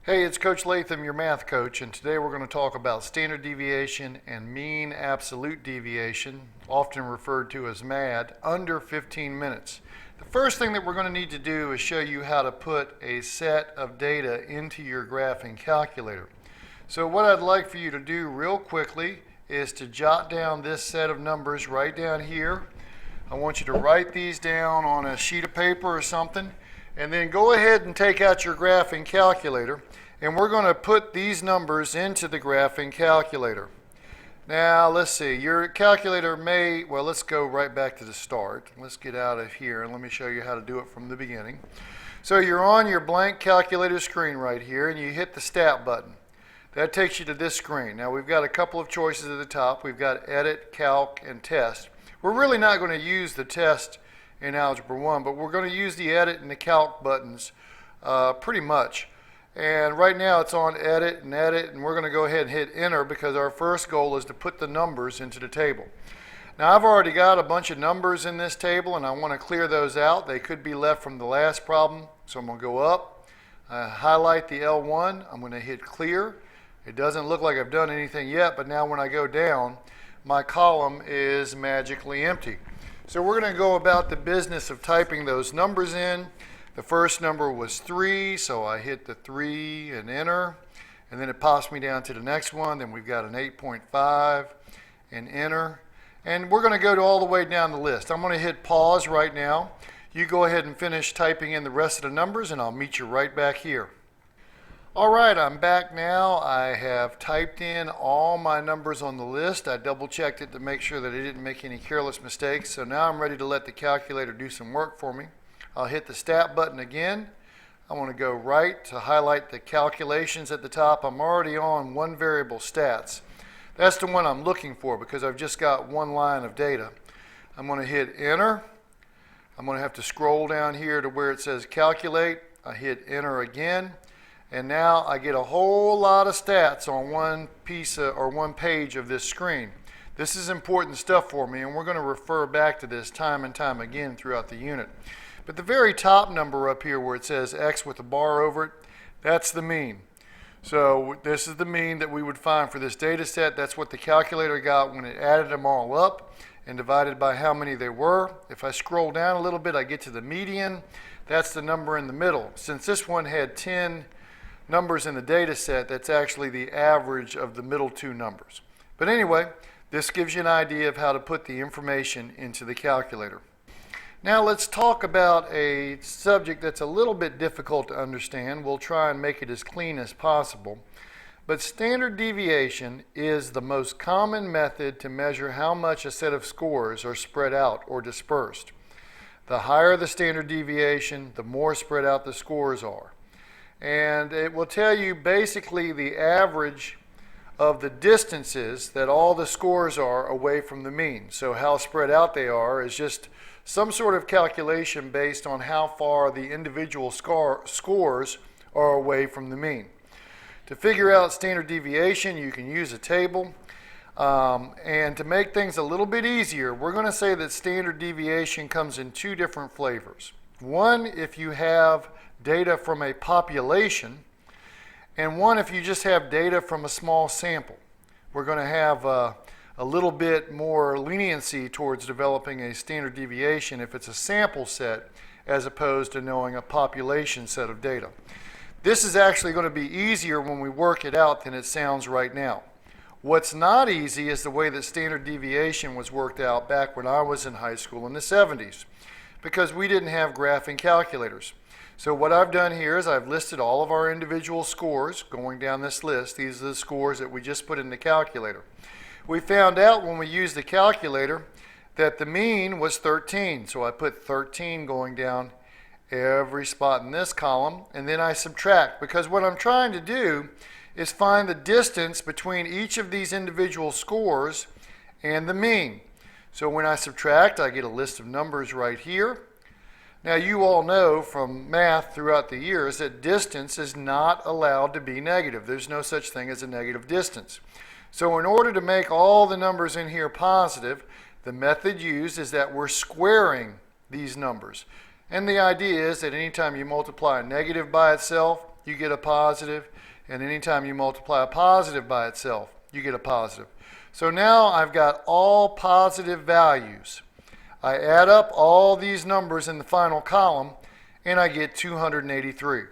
Hey, it's Coach Latham, your math coach, and today we're going to talk about standard deviation and mean absolute deviation, often referred to as MAD, under 15 minutes. The first thing that we're going to need to do is show you how to put a set of data into your graphing calculator. So what I'd like for you to do real quickly is to jot down this set of numbers right down here. I want you to write these down on a sheet of paper or something, and then go ahead and take out your graphing calculator, and we're going to put these numbers into the graphing calculator. Now let's see, your calculator let's go right back to the start. Let's get out of here and let me show you how to do it from the beginning. So you're on your blank calculator screen right here, and you hit the Stat button. That takes you to this screen. Now we've got a couple of choices at the top. We've got Edit, Calc, and Test. We're really not going to use the Test in Algebra 1, but we're going to use the Edit and the Calc buttons pretty much. And right now it's on Edit, and we're going to go ahead and hit Enter because our first goal is to put the numbers into the table. Now I've already got a bunch of numbers in this table, and I want to clear those out. They could be left from the last problem, so I'm going to go up, highlight the L1, I'm going to hit Clear. It doesn't look like I've done anything yet, but now when I go down, my column is magically empty. So we're going to go about the business of typing those numbers in. The first number was 3, so I hit the 3 and Enter. And then it pops me down to the next one. Then we've got an 8.5 and Enter. And we're going to go all the way down the list. I'm going to hit pause right now. You go ahead and finish typing in the rest of the numbers, and I'll meet you right back here. All right, I'm back now. I have typed in all my numbers on the list. I double checked it to make sure that I didn't make any careless mistakes. So now I'm ready to let the calculator do some work for me. I'll hit the Stat button again. I want to go right to highlight the calculations at the top. I'm already on one variable, stats. That's the one I'm looking for because I've just got one line of data. I'm going to hit Enter. I'm going to have to scroll down here to where it says Calculate. I hit Enter again. And now I get a whole lot of stats on one page of this screen. This is important stuff for me, and we're going to refer back to this time and time again throughout the unit. But the very top number up here where it says X with a bar over it, that's the mean. So this is the mean that we would find for this data set. That's what the calculator got when it added them all up and divided by how many they were. If I scroll down a little bit, I get to the median. That's the number in the middle. Since this one had 10 numbers in the data set, that's actually the average of the middle two numbers. But anyway, this gives you an idea of how to put the information into the calculator. Now let's talk about a subject that's a little bit difficult to understand. We'll try and make it as clean as possible. But standard deviation is the most common method to measure how much a set of scores are spread out or dispersed. The higher the standard deviation, the more spread out the scores are. And it will tell you basically the average of the distances that all the scores are away from the mean. So how spread out they are is just some sort of calculation based on how far the individual scores are away from the mean. To figure out standard deviation, you can use a table. And to make things a little bit easier, we're going to say that standard deviation comes in two different flavors. One, if you have data from a population, and one if you just have data from a small sample. We're going to have a little bit more leniency towards developing a standard deviation if it's a sample set as opposed to knowing a population set of data. This is actually going to be easier when we work it out than it sounds right now. What's not easy is the way that standard deviation was worked out back when I was in high school in the 70s, because we didn't have graphing calculators. So what I've done here is I've listed all of our individual scores going down this list. These are the scores that we just put in the calculator. We found out when we used the calculator that the mean was 13. So I put 13 going down every spot in this column, and then I subtract, because what I'm trying to do is find the distance between each of these individual scores and the mean. So when I subtract, I get a list of numbers right here. Now you all know from math throughout the years that distance is not allowed to be negative. There's no such thing as a negative distance. So in order to make all the numbers in here positive, the method used is that we're squaring these numbers. And the idea is that anytime you multiply a negative by itself, you get a positive, and anytime you multiply a positive by itself, you get a positive. So now I've got all positive values. I add up all these numbers in the final column, and I get 283.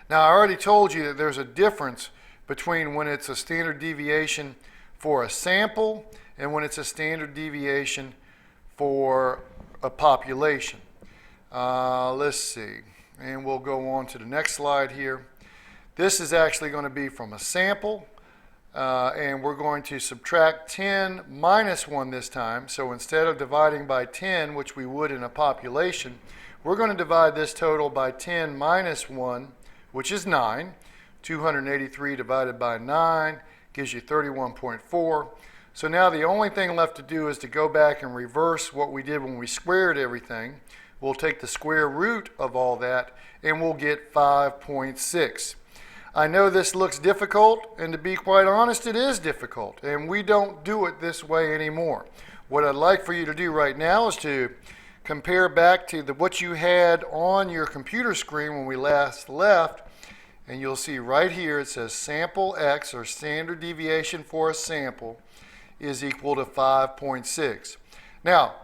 Now, I already told you that there's a difference between when it's a standard deviation for a sample and when it's a standard deviation for a population. Let's see, and we'll go on to the next slide here. This is actually going to be from a sample, and we're going to subtract 10 minus 1 this time. So instead of dividing by 10, which we would in a population, we're going to divide this total by 10 minus 1, which is 9. 283 divided by 9 gives you 31.4. So now the only thing left to do is to go back and reverse what we did when we squared everything. We'll take the square root of all that, and we'll get 5.6. I know this looks difficult, and to be quite honest, it is difficult, and we don't do it this way anymore. What I'd like for you to do right now is to compare back to what you had on your computer screen when we last left, and you'll see right here it says sample x, or standard deviation for a sample, is equal to 5.6. Now,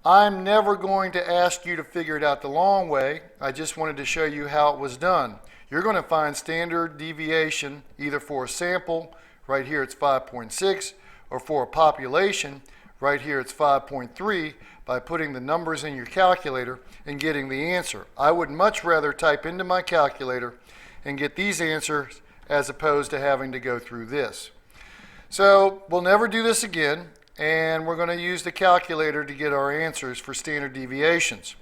I'm never going to ask you to figure it out the long way. I just wanted to show you how it was done. You're going to find standard deviation either for a sample, right here it's 5.6, or for a population, right here it's 5.3, by putting the numbers in your calculator and getting the answer. I would much rather type into my calculator and get these answers as opposed to having to go through this. So we'll never do this again, and we're going to use the calculator to get our answers for standard deviations.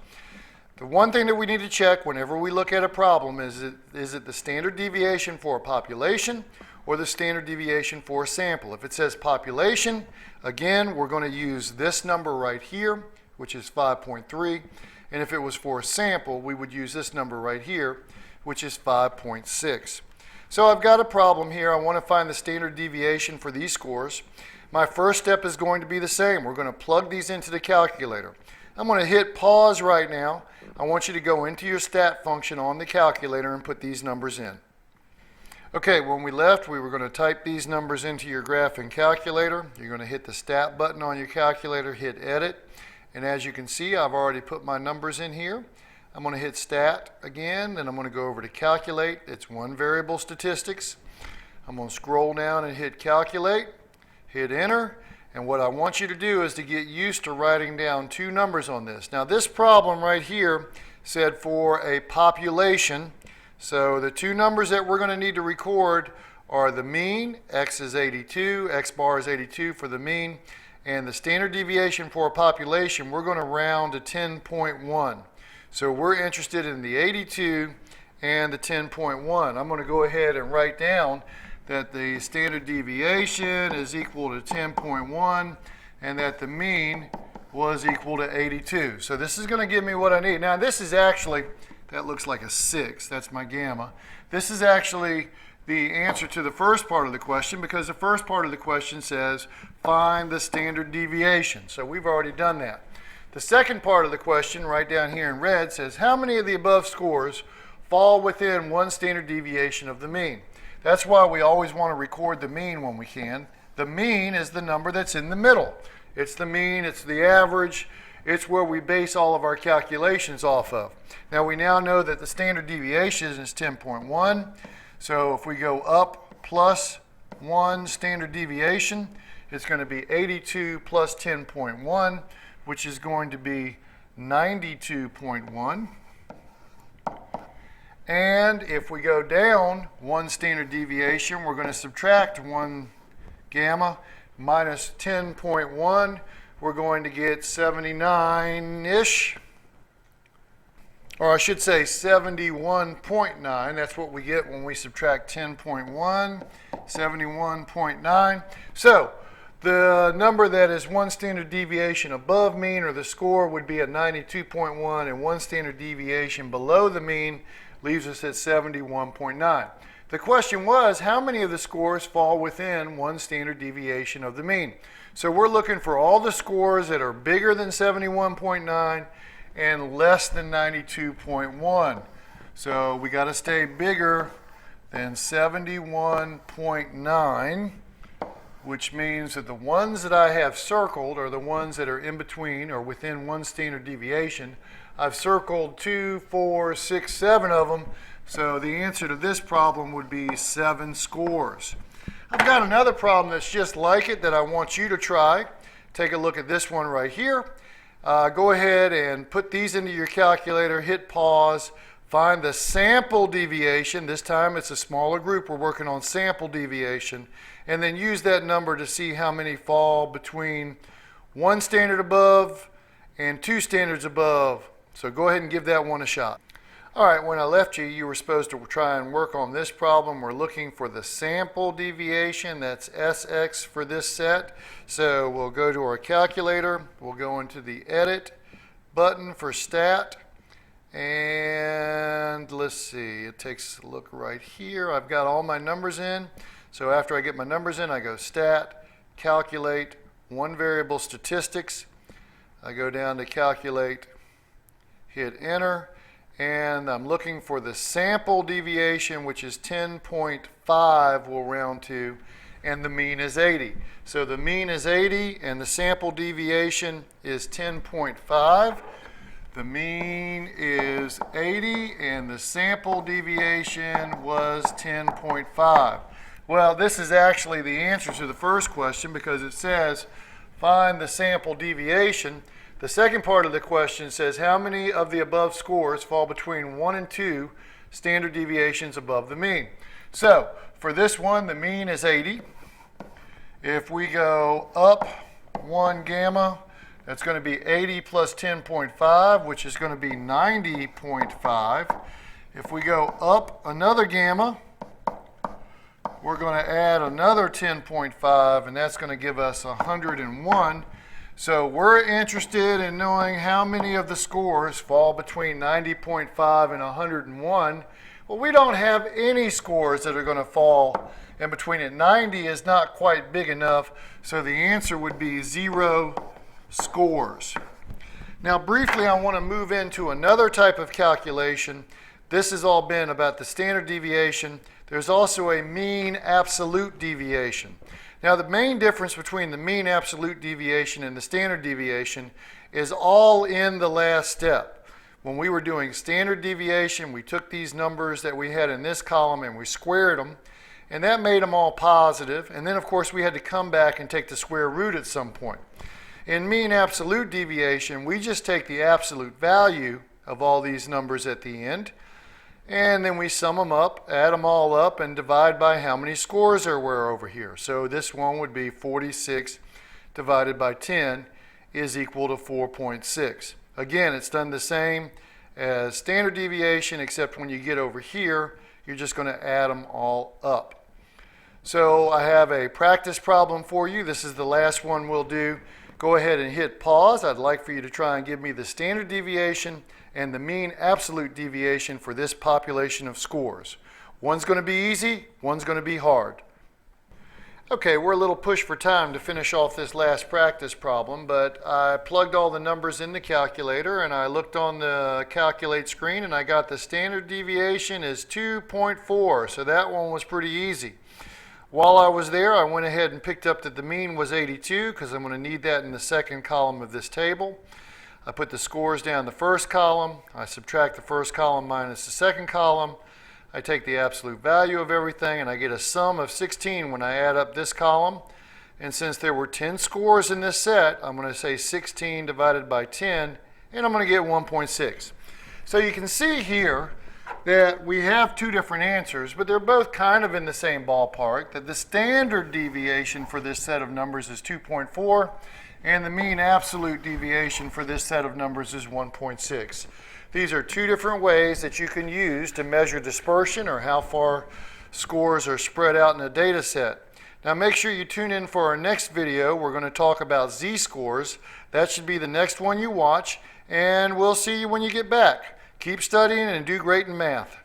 The one thing that we need to check whenever we look at a problem is it the standard deviation for a population or the standard deviation for a sample. If it says population, again, we're going to use this number right here, which is 5.3, and if it was for a sample, we would use this number right here, which is 5.6. So I've got a problem here. I want to find the standard deviation for these scores. My first step is going to be the same. We're going to plug these into the calculator. I'm going to hit pause right now. I want you to go into your stat function on the calculator and put these numbers in. Okay, when we left, we were going to type these numbers into your graphing calculator. You're going to hit the stat button on your calculator, hit edit, and as you can see, I've already put my numbers in here. I'm going to hit stat again, then I'm going to go over to calculate. It's one variable statistics. I'm going to scroll down and hit calculate, hit enter, and what I want you to do is to get used to writing down two numbers on this. Now this problem right here said for a population, so the two numbers that we're going to need to record are the mean, x is 82, x bar is 82 for the mean, and the standard deviation for a population, we're going to round to 10.1. So we're interested in the 82 and the 10.1. I'm going to go ahead and write down that the standard deviation is equal to 10.1 and that the mean was equal to 82. So this is going to give me what I need. Now this is actually, that looks like a 6, that's my gamma. This is actually the answer to the first part of the question because the first part of the question says find the standard deviation. So we've already done that. The second part of the question, right down here in red, says how many of the above scores fall within one standard deviation of the mean. That's why we always want to record the mean when we can. The mean is the number that's in the middle. It's the mean, it's the average, it's where we base all of our calculations off of. Now we now know that the standard deviation is 10.1. So if we go up plus 1 standard deviation, it's going to be 82 plus 10.1, which is going to be 92.1. And if we go down 1 standard deviation, we're going to subtract 1 gamma minus 10.1. We're going to get 79-ish. Or I should say 71.9. That's what we get when we subtract 10.1, 71.9. So the number that is 1 standard deviation above mean, or the score, would be at 92.1, and 1 standard deviation below the mean leaves us at 71.9. The question was, how many of the scores fall within 1 standard deviation of the mean? So we're looking for all the scores that are bigger than 71.9 and less than 92.1. So we got to stay bigger than 71.9, which means that the ones that I have circled are the ones that are in between or within one standard deviation. I've circled 2, 4, 6, 7 of them. So the answer to this problem would be 7 scores. I've got another problem that's just like it that I want you to try. Take a look at this one right here. Go ahead and put these into your calculator, hit pause, find the sample deviation. This time it's a smaller group. We're working on sample deviation. And then use that number to see how many fall between 1 standard above and 2 standards above. So go ahead and give that one a shot. All right, when I left you, you were supposed to try and work on this problem. We're looking for the sample deviation. That's Sx for this set. So we'll go to our calculator. We'll go into the Edit button for Stat. And let's see, it takes a look right here. I've got all my numbers in. So after I get my numbers in, I go Stat, Calculate, one variable Statistics. I go down to Calculate, hit Enter. And I'm looking for the sample deviation, which is 10.5, we'll round to, and the mean is 80. So the mean is 80, and the sample deviation is 10.5. The mean is 80, and the sample deviation was 10.5. Well, this is actually the answer to the first question because it says, find the sample deviation. The second part of the question says how many of the above scores fall between 1 and 2 standard deviations above the mean. So for this one, the mean is 80. If we go up 1 gamma, that's going to be 80 plus 10.5, which is going to be 90.5. If we go up another gamma, we're going to add another 10.5, and that's going to give us 101. So we're interested in knowing how many of the scores fall between 90.5 and 101. Well, we don't have any scores that are going to fall in between it. 90 is not quite big enough, so the answer would be 0 scores. Now, briefly, I want to move into another type of calculation. This has all been about the standard deviation. There's also a mean absolute deviation. Now, the main difference between the mean absolute deviation and the standard deviation is all in the last step. When we were doing standard deviation, we took these numbers that we had in this column and we squared them, and that made them all positive. And then, of course, we had to come back and take the square root at some point. In mean absolute deviation, we just take the absolute value of all these numbers at the end, and then we sum them up, add them all up, and divide by how many scores there were over here. So this one would be 46 divided by 10 is equal to 4.6. Again, it's done the same as standard deviation, except when you get over here, you're just going to add them all up. So I have a practice problem for you. This is the last one we'll do. Go ahead and hit pause. I'd like for you to try and give me the standard deviation and the mean absolute deviation for this population of scores. One's going to be easy, one's going to be hard. Okay, we're a little pushed for time to finish off this last practice problem, but I plugged all the numbers in the calculator and I looked on the calculate screen and I got the standard deviation is 2.4, so that one was pretty easy. While I was there, I went ahead and picked up that the mean was 82 because I'm going to need that in the second column of this table. I put the scores down the first column. I subtract the first column minus the second column. I take the absolute value of everything, and I get a sum of 16 when I add up this column. And since there were 10 scores in this set, I'm going to say 16 divided by 10, and I'm going to get 1.6. So you can see here that we have two different answers, but they're both kind of in the same ballpark, that the standard deviation for this set of numbers is 2.4, and the mean absolute deviation for this set of numbers is 1.6. These are two different ways that you can use to measure dispersion or how far scores are spread out in a data set. Now make sure you tune in for our next video. We're going to talk about z-scores. That should be the next one you watch, and we'll see you when you get back. Keep studying and do great in math.